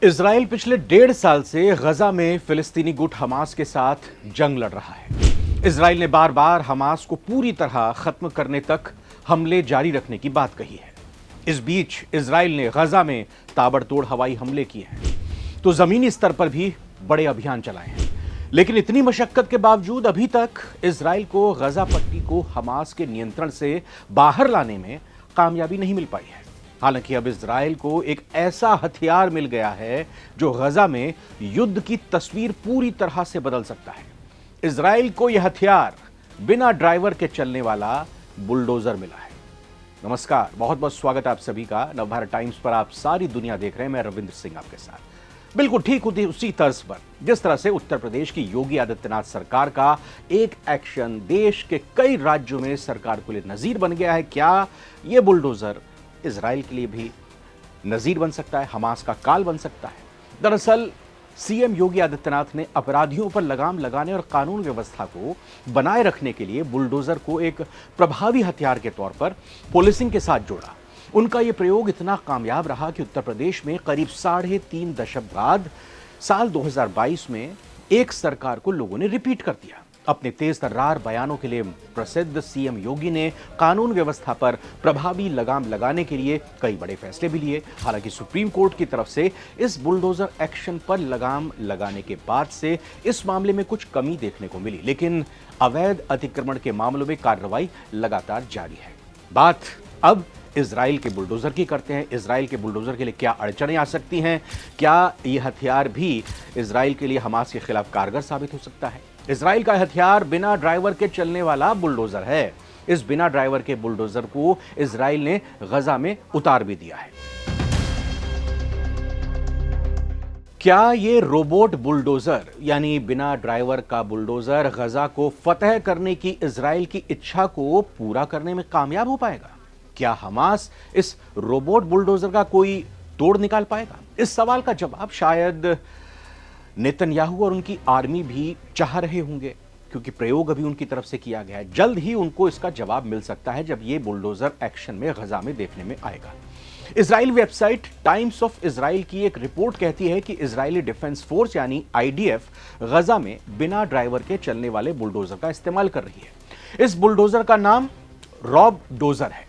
Israel पिछले 1.5 साल से गजा में फिलिस्तीनी गुट हमास के साथ जंग लड़ रहा है। इजराइल ने बार बार हमास को पूरी तरह खत्म करने तक हमले जारी रखने की बात कही है। इस बीच इजराइल ने गजा में ताबड़तोड़ हवाई हमले किए हैं तो जमीनी स्तर पर भी बड़े अभियान चलाए हैं। लेकिन इतनी मशक्कत के बावजूद अभी तक इजराइल को गजा पट्टी को हमास के नियंत्रण से बाहर लाने में कामयाबी नहीं मिल पाई है। हालांकि अब इजराइल को एक ऐसा हथियार मिल गया है जो गजा में युद्ध की तस्वीर पूरी तरह से बदल सकता है। इजराइल को यह हथियार बिना ड्राइवर के चलने वाला बुलडोजर मिला है। नमस्कार, बहुत बहुत स्वागत है आप सभी का। नवभारत टाइम्स पर आप सारी दुनिया देख रहे हैं। मैं रविंद्र सिंह आपके साथ। बिल्कुल ठीक उसी तर्ज पर जिस तरह से उत्तर प्रदेश की योगी आदित्यनाथ सरकार का एक एक्शन देश के कई राज्यों में सरकार के लिए नजीर बन गया है, क्या यह बुलडोजर इजराइल के लिए भी नजीर बन सकता है, हमास का काल बन सकता है? दरअसल सीएम योगी आदित्यनाथ ने अपराधियों पर लगाम लगाने और कानून व्यवस्था को बनाए रखने के लिए बुलडोजर को एक प्रभावी हथियार के तौर पर पुलिसिंग के साथ जोड़ा। उनका यह प्रयोग इतना कामयाब रहा कि उत्तर प्रदेश में करीब 3.5 दशक बाद साल 2022 में एक सरकार को लोगों ने रिपीट कर दिया। अपने तेज तर्रार बयानों के लिए प्रसिद्ध सीएम योगी ने कानून व्यवस्था पर प्रभावी लगाम लगाने के लिए कई बड़े फैसले भी लिए। हालांकि सुप्रीम कोर्ट की तरफ से इस बुलडोजर एक्शन पर लगाम लगाने के बाद से इस मामले में कुछ कमी देखने को मिली, लेकिन अवैध अतिक्रमण के मामलों में कार्रवाई लगातार जारी है। बात अब इजराइल के बुलडोजर की करते हैं। इजराइल के बुलडोजर के लिए क्या अड़चनें आ सकती हैं? क्या यह हथियार भी इजराइल के लिए हमास के खिलाफ कारगर साबित हो सकता है? इजराइल का हथियार बिना ड्राइवर के चलने वाला बुलडोजर है। इस बिना ड्राइवर के बुलडोजर को इजराइल ने गजा में उतार भी दिया है। क्या ये रोबोट बुलडोजर यानी बिना ड्राइवर का बुलडोजर गजा को फतह करने की इजराइल की इच्छा को पूरा करने में कामयाब हो पाएगा? क्या हमास इस रोबोट बुलडोजर का कोई तोड़ निकाल पाएगा? इस सवाल का जवाब शायद नेतन्याहू और उनकी आर्मी भी चाह रहे होंगे, क्योंकि प्रयोग अभी उनकी तरफ से किया गया है। जल्द ही उनको इसका जवाब मिल सकता है जब ये बुलडोजर एक्शन में गजा में देखने में आएगा। Israel website times of Israel की एक रिपोर्ट कहती है कि इजरायली डिफेंस फोर्स यानी आईडीएफ गजा में बिना ड्राइवर के चलने वाले बुलडोजर का इस्तेमाल कर रही है। इस बुलडोजर का नाम रॉब डोजर है।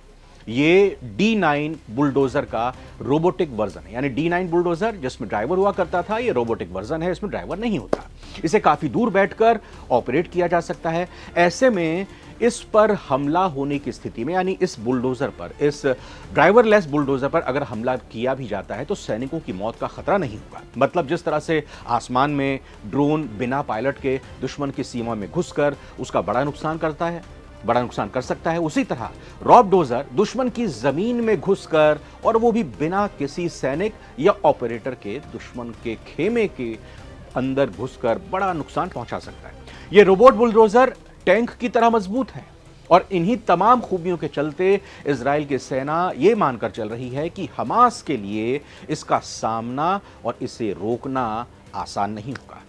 ये D9 बुलडोजर का रोबोटिक वर्जन है, यानी D9 बुलडोजर जिसमें ड्राइवर हुआ करता था, ये रोबोटिक वर्जन है, इसमें ड्राइवर नहीं होता। इसे काफी दूर बैठकर ऑपरेट किया जा सकता है। ऐसे में इस पर हमला होने की स्थिति में, यानी इस बुलडोजर पर, इस ड्राइवरलेस बुलडोजर पर अगर हमला किया भी जाता है तो सैनिकों की मौत का खतरा नहीं होगा। मतलब जिस तरह से आसमान में ड्रोन बिना पायलट के दुश्मन की सीमा में घुसकर उसका बड़ा नुकसान कर सकता है, उसी तरह रॉब डोजर दुश्मन की जमीन में घुसकर, और वो भी बिना किसी सैनिक या ऑपरेटर के, दुश्मन के खेमे के अंदर घुसकर बड़ा नुकसान पहुंचा सकता है। ये रोबोट बुलडोजर टैंक की तरह मजबूत है और इन्हीं तमाम खूबियों के चलते इजराइल की सेना ये मानकर चल रही है कि हमास के लिए इसका सामना और इसे रोकना आसान नहीं होगा।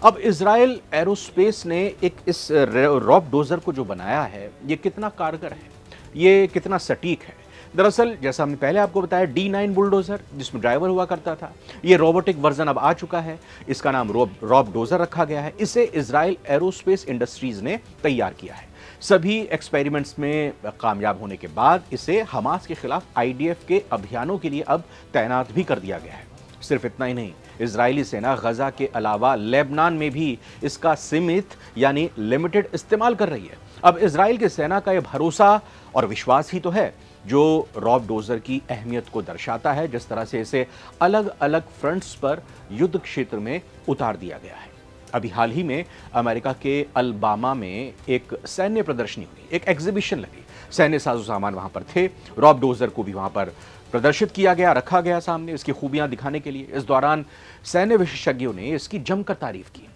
अब इजराइल एरोस्पेस ने इस रॉब डोजर को जो बनाया है, ये कितना कारगर है, ये कितना सटीक है? दरअसल जैसा हमने पहले आपको बताया, D9 बुलडोजर जिसमें ड्राइवर हुआ करता था, ये रोबोटिक वर्जन अब आ चुका है। इसका नाम रॉब डोजर रखा गया है। इसे इजराइल एरोस्पेस इंडस्ट्रीज ने तैयार किया है। सभी एक्सपेरिमेंट्स में कामयाब होने के बाद इसे हमास के खिलाफ आईडीएफ के अभियानों के लिए अब तैनात भी कर दिया गया है। सिर्फ इतना ही नहीं, इजरायली सेना गजा के अलावा लेबनान में भी इसका सीमित यानी लिमिटेड इस्तेमाल कर रही है। अब इजराइल की सेना का यह भरोसा और विश्वास ही तो है जो रॉब डोजर की अहमियत को दर्शाता है, जिस तरह से इसे अलग अलग फ्रंट्स पर युद्ध क्षेत्र में उतार दिया गया है। अभी हाल ही में अमेरिका के अलबामा में एक सैन्य प्रदर्शनी हुई, एक एग्जीबिशन लगी। सैन्य साजो सामान वहां पर थे। रॉब डोजर को भी वहां पर प्रदर्शित किया गया, रखा गया सामने इसकी खूबियां दिखाने के लिए। इस दौरान सैन्य विशेषज्ञों ने इसकी जमकर तारीफ की।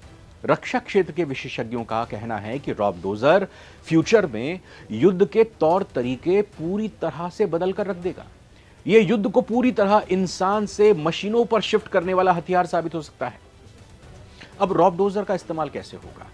रक्षा क्षेत्र के विशेषज्ञों का कहना है कि रॉब डोजर फ्यूचर में युद्ध के तौर तरीके पूरी तरह से बदल कर रख देगा। यह युद्ध को पूरी तरह इंसान से मशीनों पर शिफ्ट करने वाला हथियार साबित हो सकता है। अब रॉब डोजर का इस्तेमाल कैसे होगा?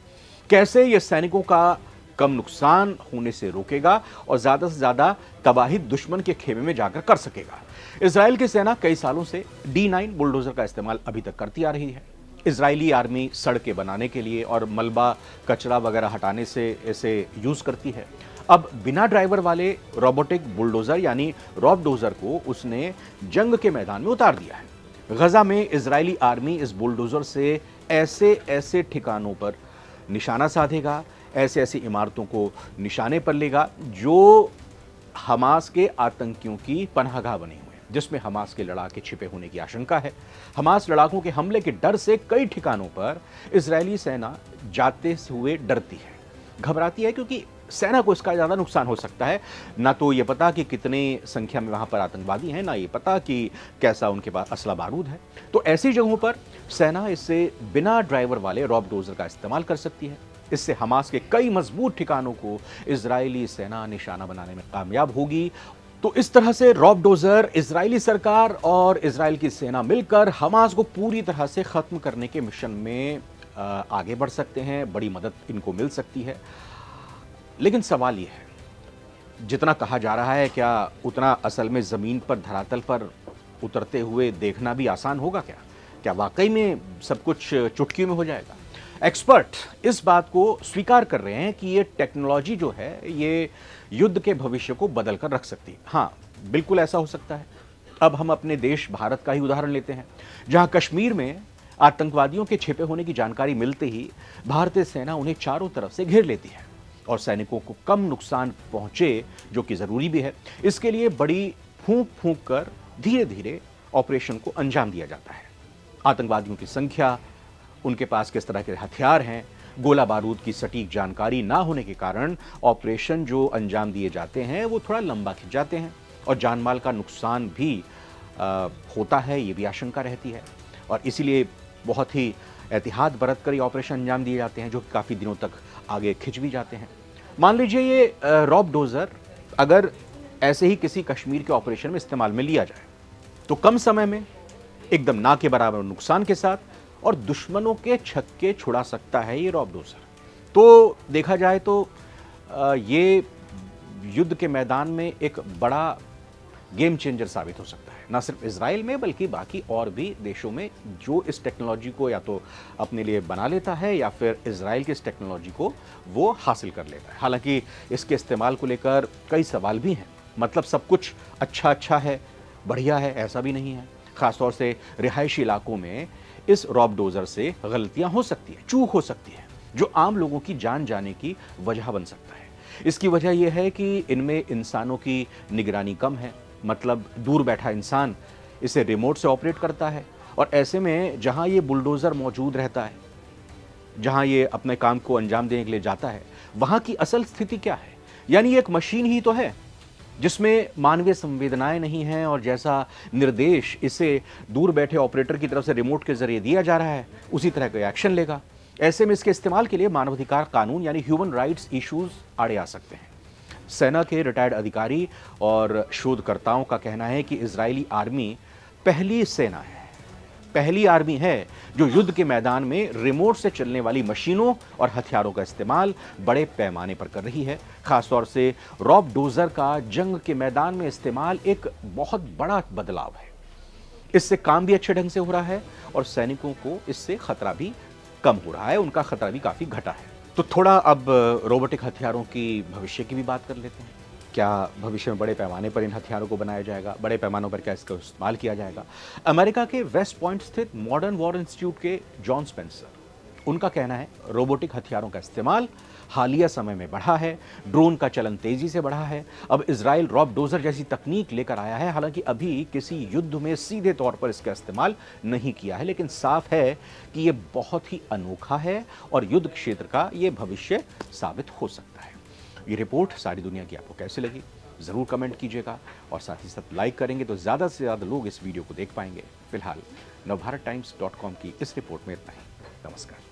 कैसे यह सैनिकों का कम नुकसान होने से रोकेगा और ज्यादा से ज्यादा तबाही दुश्मन के खेमे में जाकर कर सकेगा। इजराइल की सेना कई सालों से D9 बुलडोजर का इस्तेमाल अभी तक करती आ रही है। इजरायली आर्मी सड़कें बनाने के लिए और मलबा कचरा वगैरह हटाने से इसे यूज करती है। अब बिना ड्राइवर वाले रोबोटिक बुलडोजर यानी रॉबडोजर को उसने जंग के मैदान में उतार दिया है। गजा में इजरायली आर्मी इस बुलडोजर से ऐसे ऐसे ठिकानों पर निशाना साधेगा, ऐसे ऐसी इमारतों को निशाने पर लेगा जो हमास के आतंकियों की पनाहगाह बनी हुई है, जिसमें हमास के लड़ाके छिपे होने की आशंका है। हमास लड़ाकों के हमले के डर से कई ठिकानों पर इजरायली सेना जाते हुए डरती है, घबराती है, क्योंकि सेना को इसका ज्यादा नुकसान हो सकता है। ना तो ये पता कि कितने संख्या में वहां पर आतंकवादी हैं, ना ये पता कि कैसा उनके पास असला बारूद है। तो ऐसी जगहों पर सेना इससे बिना ड्राइवर वाले रॉबडोजर का इस्तेमाल कर सकती है। इससे हमास के कई मजबूत ठिकानों को इजरायली सेना निशाना बनाने में कामयाब होगी। तो इस तरह से रॉबडोजर, इजरायली सरकार और इजराइल की सेना मिलकर हमास को पूरी तरह से खत्म करने के मिशन में आगे बढ़ सकते हैं। बड़ी मदद इनको मिल सकती है। लेकिन सवाल यह है, जितना कहा जा रहा है क्या उतना असल में जमीन पर, धरातल पर उतरते हुए देखना भी आसान होगा? क्या वाकई में सब कुछ चुटकियों में हो जाएगा? एक्सपर्ट इस बात को स्वीकार कर रहे हैं कि ये टेक्नोलॉजी जो है ये युद्ध के भविष्य को बदल कर रख सकती है। हाँ, बिल्कुल ऐसा हो सकता है। अब हम अपने देश भारत का ही उदाहरण लेते हैं, जहां कश्मीर में आतंकवादियों के छिपे होने की जानकारी मिलते ही भारतीय सेना उन्हें चारों तरफ से घेर लेती है और सैनिकों को कम नुकसान पहुंचे, जो कि जरूरी भी है, इसके लिए बड़ी फूंक फूंक कर धीरे धीरे ऑपरेशन को अंजाम दिया जाता है। आतंकवादियों की संख्या, उनके पास किस तरह के हथियार हैं, गोला बारूद की सटीक जानकारी ना होने के कारण ऑपरेशन जो अंजाम दिए जाते हैं वो थोड़ा लंबा खिंच जाते हैं और जानमाल का नुकसान भी होता है, ये भी आशंका रहती है। और इसीलिए बहुत ही एहतियात बरत कर ये ऑपरेशन अंजाम दिए जाते हैं, जो काफ़ी दिनों तक आगे खिंच भी जाते हैं। मान लीजिए ये रॉबडोजर अगर ऐसे ही किसी कश्मीर के ऑपरेशन में इस्तेमाल में लिया जाए तो कम समय में एकदम ना के बराबर नुकसान के साथ और दुश्मनों के छक्के छुड़ा सकता है ये रॉबडोजर। तो देखा जाए तो ये युद्ध के मैदान में एक बड़ा गेम चेंजर साबित हो सकता है, ना सिर्फ इजराइल में बल्कि बाकी और भी देशों में जो इस टेक्नोलॉजी को या तो अपने लिए बना लेता है या फिर इजराइल की इस टेक्नोलॉजी को वो हासिल कर लेता है। हालांकि इसके इस्तेमाल को लेकर कई सवाल भी हैं। मतलब सब कुछ अच्छा है, बढ़िया है, ऐसा भी नहीं है। खासतौर से रिहायशी इलाकों में इस रॉबडोजर से गलतियां हो सकती है, चूक हो सकती है, जो आम लोगों की जान जाने की वजह बन सकता है। इसकी वजह यह है कि इनमें इंसानों की निगरानी कम है। मतलब दूर बैठा इंसान इसे रिमोट से ऑपरेट करता है और ऐसे में जहां ये बुलडोजर मौजूद रहता है, जहां ये अपने काम को अंजाम देने के लिए जाता है, वहां की असल स्थिति क्या है? यानी एक मशीन ही तो है जिसमें मानवीय संवेदनाएं नहीं हैं और जैसा निर्देश इसे दूर बैठे ऑपरेटर की तरफ से रिमोट के जरिए दिया जा रहा है उसी तरह का एक्शन लेगा। ऐसे में इसके इस्तेमाल के लिए मानवाधिकार कानून यानी ह्यूमन राइट्स इश्यूज आड़े आ सकते हैं। सेना के रिटायर्ड अधिकारी और शोधकर्ताओं का कहना है कि इजरायली आर्मी पहली आर्मी है जो युद्ध के मैदान में रिमोट से चलने वाली मशीनों और हथियारों का इस्तेमाल बड़े पैमाने पर कर रही है। खासतौर से रॉबडोजर का जंग के मैदान में इस्तेमाल एक बहुत बड़ा बदलाव है। इससे काम भी अच्छे ढंग से हो रहा है और सैनिकों को इससे खतरा भी कम हो रहा है, उनका खतरा भी काफी घटा है। तो थोड़ा अब रोबोटिक हथियारों की भविष्य की भी बात कर लेते हैं। क्या भविष्य में बड़े पैमाने पर इन हथियारों को बनाया जाएगा? बड़े पैमानों पर क्या इसका इस्तेमाल किया जाएगा? अमेरिका के वेस्ट पॉइंट स्थित मॉडर्न वॉर इंस्टीट्यूट के जॉन स्पेंसर, उनका कहना है रोबोटिक हथियारों का इस्तेमाल हालिया समय में बढ़ा है, ड्रोन का चलन तेजी से बढ़ा है। अब इजराइल रॉबडोजर जैसी तकनीक लेकर आया है। हालांकि अभी किसी युद्ध में सीधे तौर पर इसका इस्तेमाल नहीं किया है, लेकिन साफ है कि यह बहुत ही अनोखा है और युद्ध क्षेत्र का यह भविष्य साबित हो सकता है। ये रिपोर्ट सारी दुनिया की आपको कैसे लगी जरूर कमेंट कीजिएगा और साथ ही साथ लाइक करेंगे तो ज्यादा से ज्यादा लोग इस वीडियो को देख पाएंगे। फिलहाल navbharattimes.com की इस रिपोर्ट में इतना ही। नमस्कार।